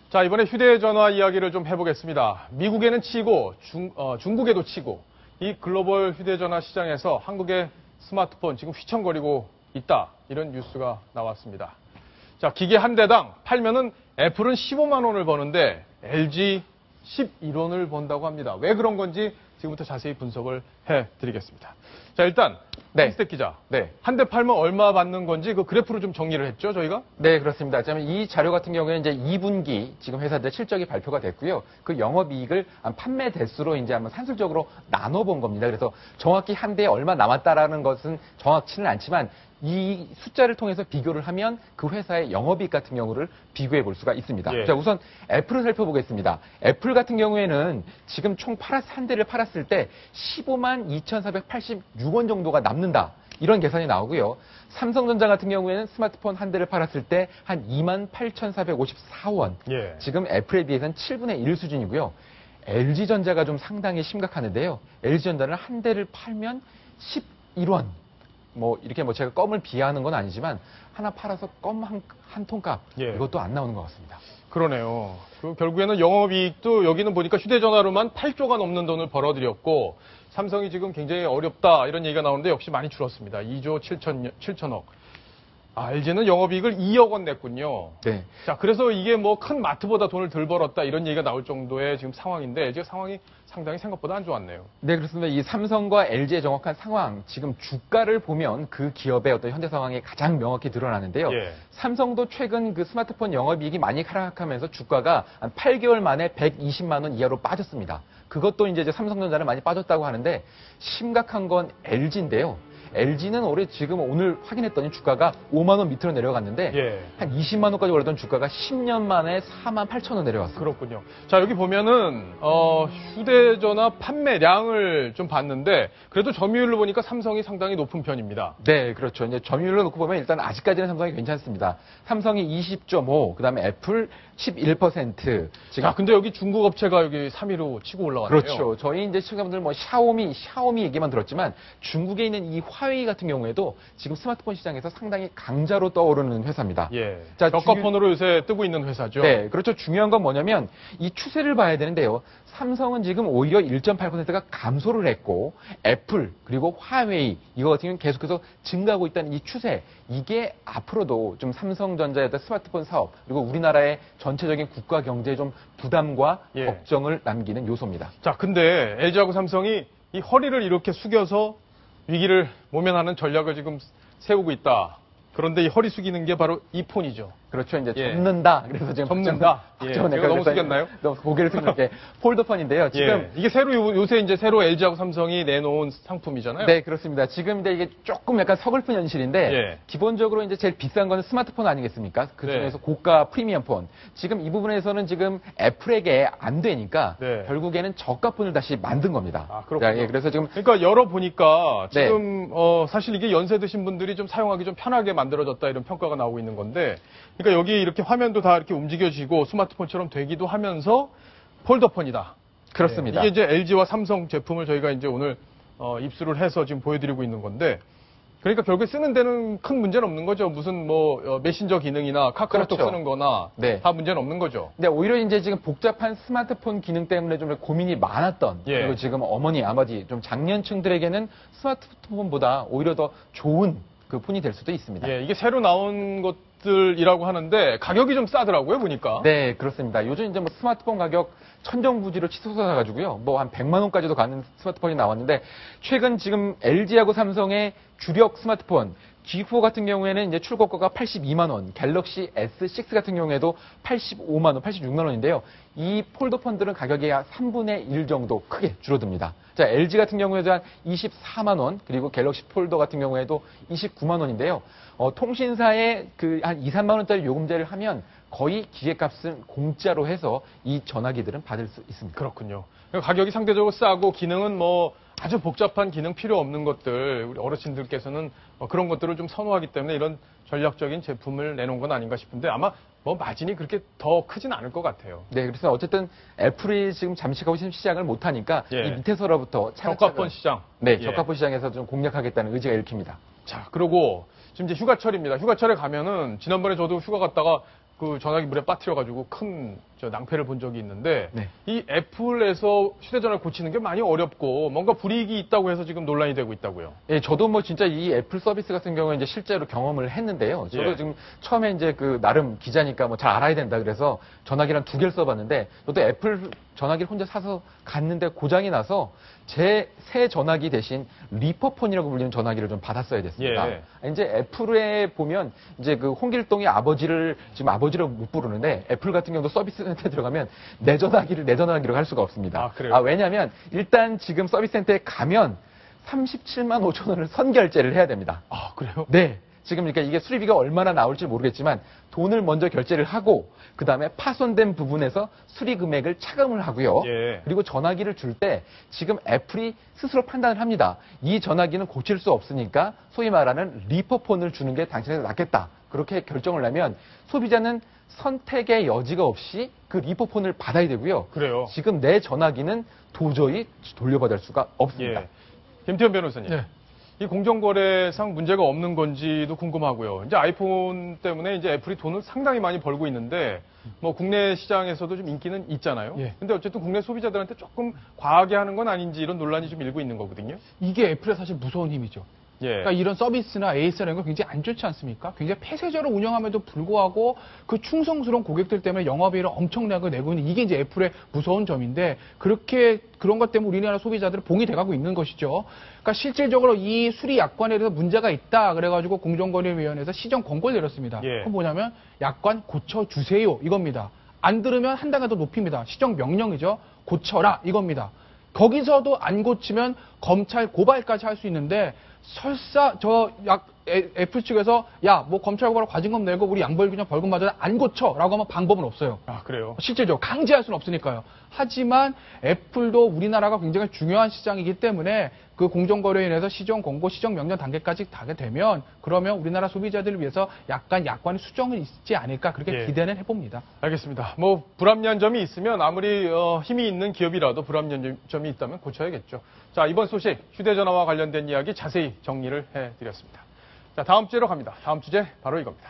자, 이번에 휴대전화 이야기를 좀 해보겠습니다. 미국에는 치고 중국에도 치고 이 글로벌 휴대전화 시장에서 한국의 스마트폰 지금 휘청거리고 있다. 이런 뉴스가 나왔습니다. 자, 기계 한 대당 팔면은 애플은 15만 원을 버는데 LG 11원을 번다고 합니다. 왜 그런 건지 지금부터 자세히 분석을 해드리겠습니다. 자, 일단 한스택 기자, 한 대 팔면 얼마 받는 건지 그 그래프로 좀 정리를 했죠, 저희가? 네, 그렇습니다. 이 자료 같은 경우에는 이제 2분기 지금 회사들 실적이 발표가 됐고요. 그 영업이익을 판매 대수로 이제 한번 산술적으로 나눠본 겁니다. 그래서 정확히 한 대에 얼마 남았다라는 것은 정확치는 않지만 이 숫자를 통해서 비교를 하면 그 회사의 영업이익 같은 경우를 비교해 볼 수가 있습니다. 예. 자, 우선 애플을 살펴보겠습니다. 애플 같은 경우에는 지금 총 한 대를 팔았을 때 15만 2,486원 정도가 남는다. 이런 계산이 나오고요. 삼성전자 같은 경우에는 스마트폰 한 대를 팔았을 때 한 2만 8,454원. 예. 지금 애플에 비해서는 7분의 1 수준이고요. LG전자가 좀 상당히 심각하는데요. LG전자는 한 대를 팔면 11원. 이렇게 제가 껌을 비하하는 건 아니지만 하나 팔아서 껌 한 통값 이것도 안 나오는 것 같습니다. 그러네요. 결국에는 영업이익도 여기는 보니까 휴대전화로만 8조가 넘는 돈을 벌어들였고 삼성이 지금 굉장히 어렵다 이런 얘기가 나오는데 역시 많이 줄었습니다. 2조 7천억. LG는 영업이익을 2억 원 냈군요. 네. 자, 그래서 이게 큰 마트보다 돈을 덜 벌었다 이런 얘기가 나올 정도의 지금 상황인데 LG가 상황이 상당히 생각보다 안 좋았네요. 네, 그렇습니다. 이 삼성과 LG의 정확한 상황, 지금 주가를 보면 그 기업의 어떤 현재 상황이 가장 명확히 드러나는데요. 예. 삼성도 최근 그 스마트폰 영업이익이 많이 하락하면서 주가가 한 8개월 만에 120만 원 이하로 빠졌습니다. 그것도 이제 삼성전자는 많이 빠졌다고 하는데 심각한 건 LG인데요. LG는 올해 지금 오늘 확인했더니 주가가 5만 원 밑으로 내려갔는데 한 20만 원까지 올랐던 주가가 10년 만에 4만 8천 원 내려갔습니다. 그렇군요. 자, 여기 보면은 휴대전화 판매량을 좀 봤는데 그래도 점유율로 보니까 삼성이 상당히 높은 편입니다. 네, 그렇죠. 이제 점유율로 놓고 보면 일단 아직까지는 삼성이 괜찮습니다. 삼성이 20.5, 그다음에 애플 11%. 자, 근데 여기 중국 업체가 여기 3위로 치고 올라왔네요. 그렇죠. 저희 이제 시청자분들 샤오미 얘기만 들었지만 중국에 있는 이 화웨이 같은 경우에도 지금 스마트폰 시장에서 상당히 강자로 떠오르는 회사입니다. 예. 자, 저가폰으로 요새 뜨고 있는 회사죠. 네, 그렇죠. 중요한 건 뭐냐면 이 추세를 봐야 되는데요. 삼성은 지금 오히려 1.8%가 감소를 했고 애플 그리고 화웨이 이거 같은 경우는 계속해서 증가하고 있다는 이 추세 이게 앞으로도 좀 삼성전자의 어떤 스마트폰 사업 그리고 우리나라의 전체적인 국가 경제에 좀 부담과 걱정을 남기는 요소입니다. 자, 근데 LG하고 삼성이 이 허리를 이렇게 숙여서 위기를 모면하는 전략을 지금 세우고 있다. 그런데 이 허리 숙이는 게 바로 이 폰이죠. 그렇죠. 이제 접는다. 그래서 지금 접는다. 제가 너무 숙였나요? 너무 고개를 숙이는 게 폴더폰인데요. 지금 이게 요새 이제 새로 LG하고 삼성이 내놓은 상품이잖아요. 네, 그렇습니다. 지금 이게 조금 약간 서글픈 현실인데 기본적으로 이제 제일 비싼 거는 스마트폰 아니겠습니까? 그 중에서 고가 프리미엄 폰. 지금 이 부분에서는 지금 애플에게 안 되니까 결국에는 저가 폰을 다시 만든 겁니다. 그렇군요. 그래서 지금 그러니까 열어보니까 지금 사실 이게 연세 드신 분들이 좀 사용하기 좀 편하게 만들어졌다 이런 평가가 나오고 있는 건데 그러니까 여기 이렇게 화면도 다 이렇게 움직여지고 스마트폰처럼 되기도 하면서 폴더폰이다. 그렇습니다. 이게 이제 LG와 삼성 제품을 저희가 이제 오늘 입수를 해서 지금 보여드리고 있는 건데 그러니까 결국에 쓰는 데는 큰 문제는 없는 거죠. 무슨 메신저 기능이나 카카오톡 쓰는 거나 다 문제는 없는 거죠. 네, 오히려 이제 지금 복잡한 스마트폰 기능 때문에 좀 고민이 많았던 그리고 지금 어머니, 아버지 좀 장년층들에게는 스마트폰보다 오히려 더 좋은 그 폰이 될 수도 있습니다. 이게 새로 나온 것들이라고 하는데 가격이 좀 싸더라고요, 보니까. 네, 그렇습니다. 요즘 이제 스마트폰 가격 천정부지로 치솟아가지고요. 한 100만 원까지도 가는 스마트폰이 나왔는데 최근 지금 LG하고 삼성의 주력 스마트폰 G4 같은 경우에는 이제 출고가가 82만 원, 갤럭시 S6 같은 경우에도 85만 원, 86만 원인데요. 이 폴더폰들은 가격이 한 3분의 1 정도 크게 줄어듭니다. 자, LG 같은 경우에도 한 24만 원, 그리고 갤럭시 폴더 같은 경우에도 29만 원인데요. 통신사에 한 2, 3만 원짜리 요금제를 하면 거의 기계값은 공짜로 해서 이 전화기들은 받을 수 있습니다. 그렇군요. 가격이 상대적으로 싸고 기능은 아주 복잡한 기능 필요 없는 것들 우리 어르신들께서는 그런 것들을 좀 선호하기 때문에 이런 전략적인 제품을 내놓은 건 아닌가 싶은데 아마 마진이 그렇게 더 크진 않을 것 같아요. 네, 그래서 어쨌든 애플이 지금 잠식하고 시장을 못하니까 이 밑에서로부터 저가폰 시장. 네, 저가폰 시장에서 좀 공략하겠다는 의지가 읽힙니다. 자, 그리고 지금 이제 휴가철입니다. 휴가철에 가면은 지난번에 저도 휴가 갔다가 그 전화기 물에 빠뜨려가지고 큰 낭패를 본 적이 있는데 네. 이 애플에서 휴대전화를 고치는 게 많이 어렵고 뭔가 불이익이 있다고 해서 지금 논란이 되고 있다고요. 예, 저도 뭐 진짜 이 애플 서비스 같은 경우에 이제 실제로 경험을 했는데요. 저도 예. 지금 처음에 이제 그 나름 기자니까 뭐 잘 알아야 된다 그래서 전화기를 한 2개를 써봤는데 저도 애플 전화기를 혼자 사서 갔는데 고장이 나서 제 새 전화기 대신 리퍼폰이라고 불리는 전화기를 좀 받았어야 됐습니다. 예. 이제 애플에 보면 이제 그 홍길동의 아버지를 지금 아버지라고 못 부르는데 애플 같은 경우도 서비스 센터에 들어가면 내 전화기로 할 수가 없습니다. 아, 그래요? 왜냐하면 일단 지금 서비스 센터에 가면 37만 5천 원을 선결제를 해야 됩니다. 아, 그래요? 네. 지금 그러니까 이게 수리비가 얼마나 나올지 모르겠지만 돈을 먼저 결제를 하고 그 다음에 파손된 부분에서 수리 금액을 차감을 하고요. 예. 그리고 전화기를 줄 때 지금 애플이 스스로 판단을 합니다. 이 전화기는 고칠 수 없으니까 소위 말하는 리퍼폰을 주는 게 당신에게 낫겠다. 그렇게 결정을 하면 소비자는 선택의 여지가 없이 그 리퍼폰을 받아야 되고요. 그래요? 지금 내 전화기는 도저히 돌려받을 수가 없습니다. 예. 김태현 변호사님. 네. 이 공정거래상 문제가 없는 건지도 궁금하고요. 이제 아이폰 때문에 이제 애플이 돈을 상당히 많이 벌고 있는데 뭐 국내 시장에서도 좀 인기는 있잖아요. 예. 근데 어쨌든 국내 소비자들한테 조금 과하게 하는 건 아닌지 이런 논란이 좀 일고 있는 거거든요. 이게 애플의 사실 무서운 힘이죠. 예. 그러니까 이런 서비스나 AS라는 건 굉장히 안 좋지 않습니까? 굉장히 폐쇄적으로 운영함에도 불구하고 그 충성스러운 고객들 때문에 영업이익을 엄청나게 내고 있는 이게 이제 애플의 무서운 점인데 그런 것 때문에 우리나라 소비자들은 봉이 돼가고 있는 것이죠. 그러니까 실질적으로 이 수리 약관에 대해서 문제가 있다 그래가지고 공정거래위원회에서 시정 권고를 내렸습니다. 예. 그건 뭐냐면 약관 고쳐주세요 이겁니다. 안 들으면 한 단계 더 높입니다. 시정 명령이죠. 고쳐라 이겁니다. 거기서도 안 고치면 검찰 고발까지 할 수 있는데 설사 애플 측에서 뭐 검찰 고발 과징금 내고 우리 양벌 그냥 벌금 맞아야 안 고쳐라고 하면 방법은 없어요. 아, 그래요? 실제적으로 강제할 수는 없으니까요. 하지만 애플도 우리나라가 굉장히 중요한 시장이기 때문에 그 공정거래위원회에서 시정 공고, 시정 명령 단계까지 가게 되면 그러면 우리나라 소비자들을 위해서 약간 약관의 수정은 있지 않을까 그렇게 예. 기대는 해봅니다. 알겠습니다. 뭐 불합리한 점이 있으면 아무리 힘이 있는 기업이라도 불합리한 점이 있다면 고쳐야겠죠. 자, 이번 소식 휴대전화와 관련된 이야기 자세히 정리를 해드렸습니다. 자, 다음 주제로 갑니다. 다음 주제 바로 이겁니다.